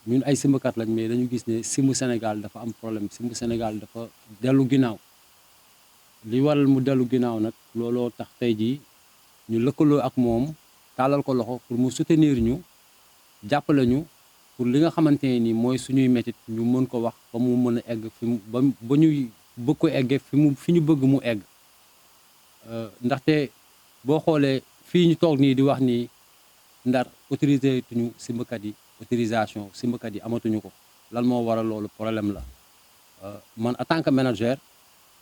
ñun ay simbakat lañ mais dañu gis ne simbu Sénégal dafa am problème simbu Sénégal dafa dellu ginnaaw li waral mu dellu ginnaaw nag looloo tax tey jii ñu lëkkaloo ak moom tàllal ko loxo pour mu soutenir ñu jàppale ñu pour li nga xamante ne ni mooy suñuy métit ñu mën ko wax ba mu mën a egg fi mu ba ñuy bëgg ko eggee fi ñu bëgg mu egg ndaxte boo xoolee fii ñu toog nii di wax ni Ndar autorisé tuñu simbakat yi autorisation simbakat yi amatuñu ko lan moo waral loolu problème la man en tant que manager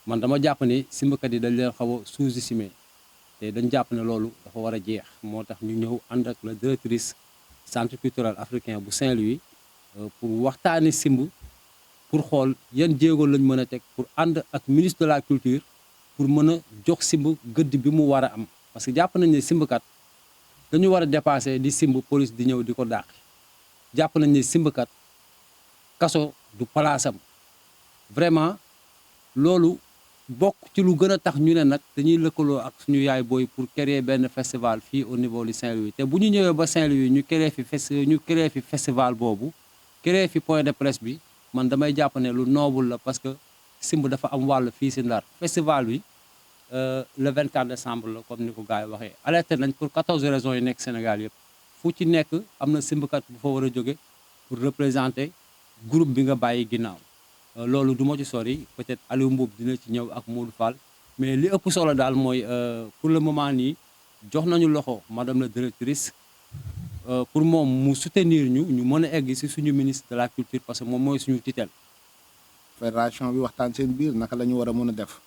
man dama jàpp ne simbakat yi dañ leen xaw a sous-estimé te dañ jàpp ne loolu dafa war a jeex moo tax ñu ñëw ànd ak la directrice centre culturel africain bu Saint-Louis pour waxtaani simb pour xool yan jéego lañ mën a teg pour ànd ak ministre de la culture pour mën a jox simb gëdd bi mu war a am parce que jàpp nañ ne simbkat dañu war a dépasser di simb police di ñëw di ko dàq jàpp nañ ne simbkat kaso du palaasam vraiment loolu bokk ci lu gën a tax ñu ne nag dañuy lëkkaloo ak suñu yaay booy pour créer benn festival fii au niveau du Saint-Louis te bu ñu ñëwee ba Saint-Louis ñu créer fi festival boobu créer fi point de presse bi man damay jàpp ne lu noble la parce que simb dafa am wàll fii si Ndar festival bi le 24 décembre la comme ni ko gars yi waxee alerté nañ pour 14 régions yi nekk Sénégal yëpp fu ci nekk am na simbkat bu fa war a jóge pour représenter groupe bi nga bàyyi ginnaaw loolu du ma ci sori peut-être Aliou Mboub dina ci ñëw ak Modou Fall mais li ëpp solo daal mooy pour le moment nii jox nañu loxo madame la directrice pour moom mu soutenir ñu mën a egg ci suñu ministre de la culture parce que moom mooy suñu tutelle. fédération bi waxtaan seen biir naka la ñu war a mën a def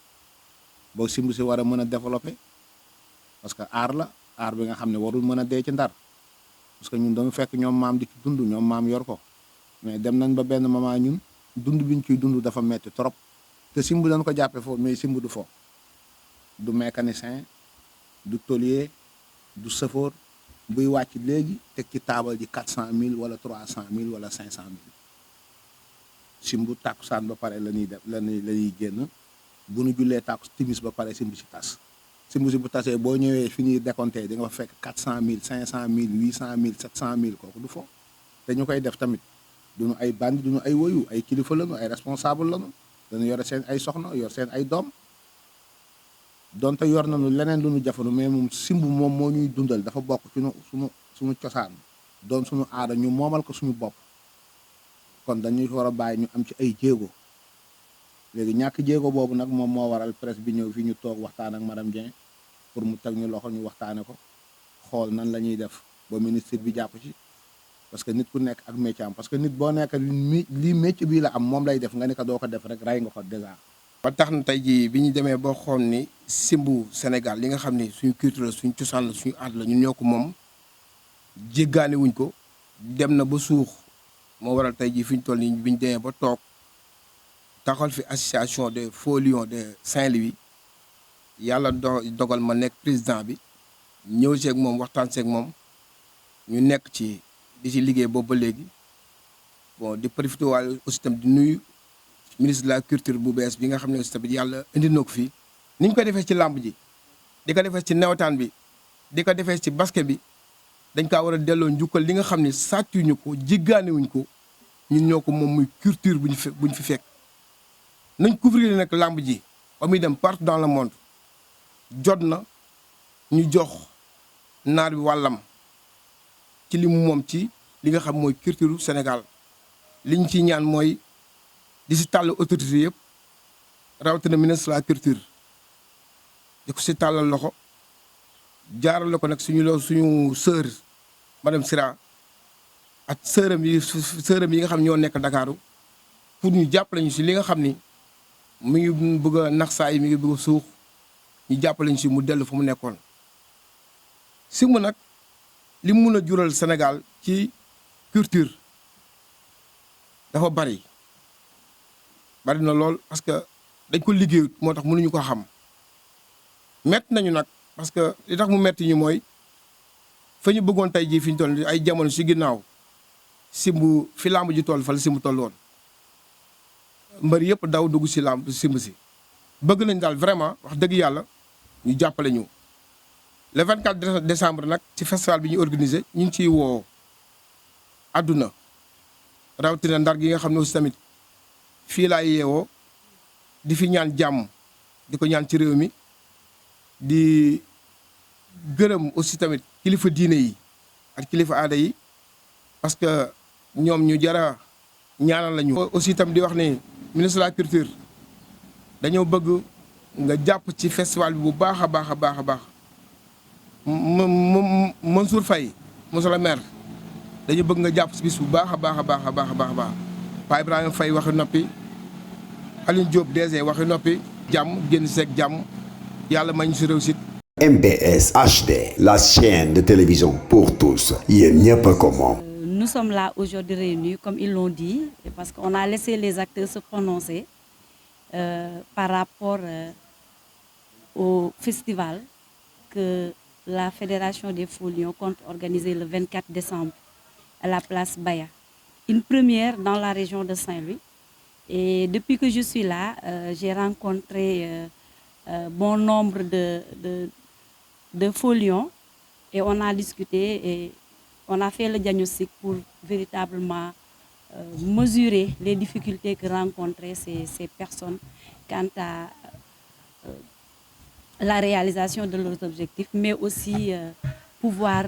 boo simb si war a mën a développer parce que aar la aar bi nga xam ne warul mën a dee ci Ndar parce que ñun dañu fekk ñoom maam di ci dund ñoom maam yor ko mais dem nañ ba benn moment ñun dund bi ñu ciy dund dafa metti trop te simb dañ ko jàppee foofu mais simb du fo du mécanicien du tôlier du chauffeur buy wàcc léegi teg ci taabal ji 400 000 wala 300 000 wala 500 000 simb tàkkusaan ba pare la ñuy def la ñuy génn bu nu jullee tàkku timis ba pare simb si tas simb si bu tasee boo ñëwee fi ñuy décompté di nga fa fekk 400 000 500 000 800 000 700 000 kooku du fo te ñu koy def tamit duñu ay bandi duñu ay woyu ay kilifa lañu ay responsable lañu dañu yore seen ay soxna yor seen ay doom donte yor nañu leneen lu ñu jafandu mais moom simb moom moo ñuy dundal dafa bokk ci suñu cosaan doon suñu aada ñu moomal ko suñu bopp kon dañuy war a bàyyi ñu am ci ay jéego léegi ñàkk jéego boobu nag moom moo waral presse bi ñëw fi ñu toog waxtaan ak madame Dieng pour mu teg ñu loxo ñu waxtaane ko xool nan la ñuy def ba ministre bi jàpp ci parce que nit ku nekk ak métier am parce que nit boo nekk lii métier bii la am moom lay def nga ni ko doo ko def rek rey nga ko déjà. ba tax na tey jii bi ñu demee boo xool ni simbu Sénégal li nga xam ni suñu culture la suñu cosaan la suñu aada la ñun ñoo ko moom jéggaane wuñ ko dem na ba suux moo waral tey jii fi ñu toll nii bi ñu demee ba toog taxawal fi association des Faux Lions de Saint-Louis yàlla dogal ma nekk président bi ñëw seeg moom waxtaan seeg moom ñu nekk ci di ci liggéey boobu ba léegi bon di profité waale aussi tamit di nuyu ministre de la culture bu bees bi nga xam ne aussi tamit yàlla indi na ko fii ni ñu ko defee ci làmb ji di ko defee ci nawetaan bi di ko defee ci basket bi dañ kaa war a delloo njukkal li nga xam ne sàccuñu ko jéggaanewuñ ko ñun ñoo ko moom muy culture buñ fi fekk nañ couvrir nag làmb ji ba muy dem partout dans le monde jot na ñu jox naar bi wàllam ci li mu moom ci li nga xam mooy culture Sénégal liñ ci ñaan mooy di si tàll autorité yëpp rawatina ministre de la culture di ko si tàllal loxo jaarale ko nag suñu sœur madame Sira ak sœuram yi nga xam ñoo nekk Ndakaaru pour ñu jàppale ñu si li nga xam ni mi ngi bëgg a nax saa yi mi ngi bëgg a suux ñu jàppale ñu si mu dellu fa mu nekkoon. simb nag li mu mun a jural Sénégal ci culture dafa bari na lool parce que dañ ko liggéeyut moo tax mënuñu ko xam metti nañu nag parce que li tax mu metti ñu mooy fa ñu bëggoon tey jii fi ñu toll ay jamono si ginnaaw simb fi làmb ji toll fa la simb toll woon mbër yëpp daw dugg si làmb simb si bëgg nañ daal vraiment wax dëgg yàlla ñu jàppale ñu le 24 décembre nag ci festival bi ñu organisé ñu ngi ciy woo àdduna rawatina Ndar gi nga xam ne aussi tamit fii laay yeewoo di fi ñaan jàmm di ko ñaan ci réew mi di gërëm aussi tamit kilifa diine yi ak kilifa aada yi parce que ñoom ñu jara ñaanal lañu. aussi tam di wax ni ministre de la culture dañoo bëgg nga jàpp ci festival bi bu baax a baax a baax a baax Mansour Faye monsieur le maire dañu bëgg nga jàpp ci bis bu baax a baax a baax a baax a baax a baax Pa Ibrahima Faye waxi noppi Aline Diop DG waxi noppi jàmm génn seeg jàmm yàlla mañ si réussite. MPS HD, la chaîne de télévision pour tous. Yéen ñëpp a ko moom. Nous sommes là aujourd'hui réunis, comme ils l'ont dit, parce qu'on a laissé les acteurs se prononcer par rapport au festival que la Fédération des Faux Lions compte organiser le 24 décembre à la place Baya. Une première dans la région de Saint-Louis. Et depuis que je suis là, j'ai rencontré bon nombre de Faux Lions et on a discuté et on a fait le diagnostic pour véritablement mesurer les difficultés que rencontraient ces personnes quant à la réalisation de leurs objectifs, mais aussi pouvoir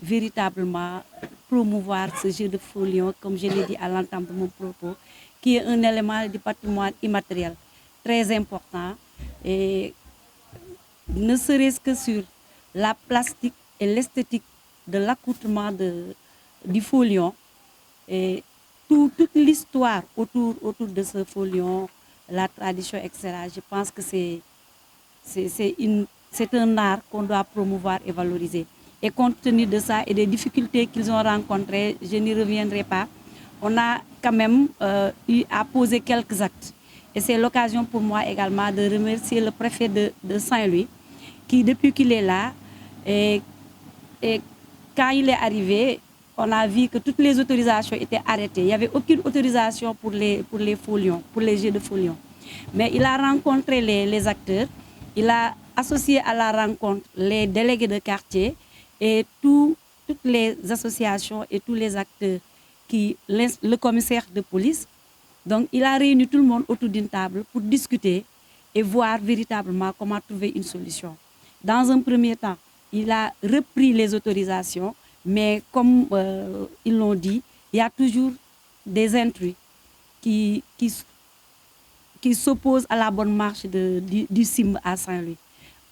véritablement promouvoir ce jeu de Faux Lions, comme je l'ai dit à l'entame de mon propos, qui est un élément du patrimoine immatériel très important, et ne serait-ce que sur la plastique et l'esthétique de l'accoutrement du Faux Lion et toute l'histoire autour de ce Faux Lion, la tradition, etc. Je pense que c'est un art qu'on doit promouvoir et valoriser. Et compte tenu de ça et des difficultés qu'ils ont rencontrées, je n'y reviendrai pas. On a quand même eu à poser quelques actes. Et c'est l'occasion pour moi également de remercier le préfet de Saint-Louis, qui depuis qu'il est là, et quand il est arrivé, on a vu que toutes les autorisations étaient arrêtées. Il n'y avait aucune autorisation pour les Faux Lions, pour les jeux de Faux Lions. Mais il a rencontré les acteurs, il a associé à la rencontre les délégués de quartier et toutes les associations et tous les acteurs, le commissaire de police. Donc il a réuni tout le monde autour d'une table pour discuter et voir véritablement comment trouver une solution. Dans un premier temps, il a repris les autorisations, mais comme ils l'ont dit, il y a toujours des intrus qui s'opposent à la bonne marche du CIM à Saint-Louis.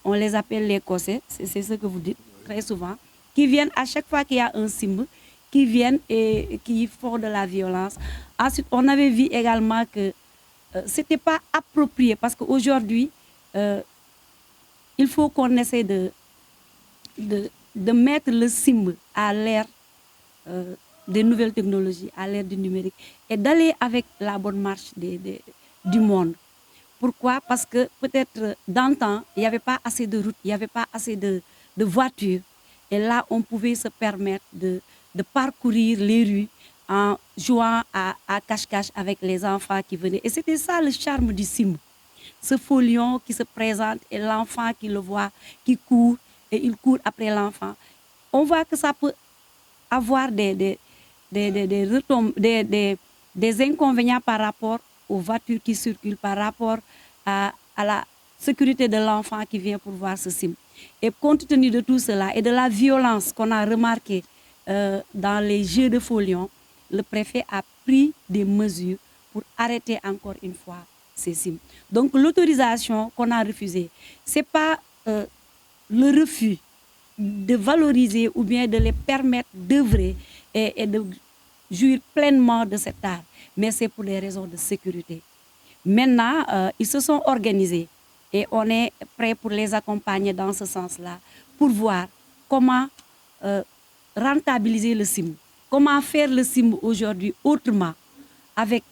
On les appelle les Cossais, c'est ce que vous dites très souvent, qui viennent à chaque fois qu'il y a un CIM, qui viennent et qui font de la violence. Ensuite, on avait vu également que ce n'était pas approprié, parce qu'aujourd'hui, il faut qu'on essaie de mettre le CIM à l'ère des nouvelles technologies, à l'ère du numérique, et d'aller avec la bonne marche du monde. Pourquoi? Parce que peut-être d'antan, il n'y avait pas assez de routes, il n'y avait pas assez de voitures. Et là, on pouvait se permettre de parcourir les rues en jouant à cache-cache avec les enfants qui venaient. Et c'était ça le charme du CIM. Ce Faux Lion qui se présente et l'enfant qui le voit, qui court, et il court après l'enfant. On voit que ça peut avoir des inconvénients par rapport aux voitures qui circulent, par rapport à la sécurité de l'enfant qui vient pour voir ce CIM. Et compte tenu de tout cela et de la violence qu'on a remarquée dans les jeux de Faux Lions, le préfet a pris des mesures pour arrêter encore une fois ces CIM. Donc l'autorisation qu'on a refusée, ce n'est pas le refus de valoriser ou bien de les permettre d'œuvrer et de jouir pleinement de cet art, mais c'est pour des raisons de sécurité. Maintenant, ils se sont organisés et on est prêt pour les accompagner dans ce sens-là, pour voir comment rentabiliser le CIM, comment faire le CIM aujourd'hui autrement, avec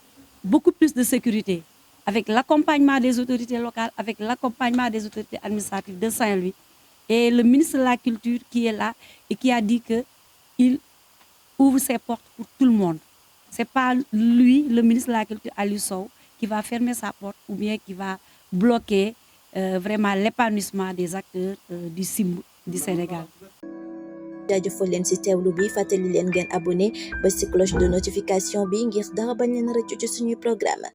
beaucoup plus de sécurité, avec l'accompagnement des autorités locales, avec l'accompagnement des autorités administratives de Saint-Louis, et le ministre de la Culture qui est là et qui a dit qu'il ouvre ses portes pour tout le monde. Ce n'est pas lui, le ministre de la Culture, Aliou Sow, qui va fermer sa porte ou bien qui va bloquer vraiment l'épanouissement des acteurs du CIM du Sénégal. jaajëfal leen ci teewlu bi fàttali leen ngeen abonné ba ci cloche de notification bi ngir dara bañ leen rëccu ci suñuy programme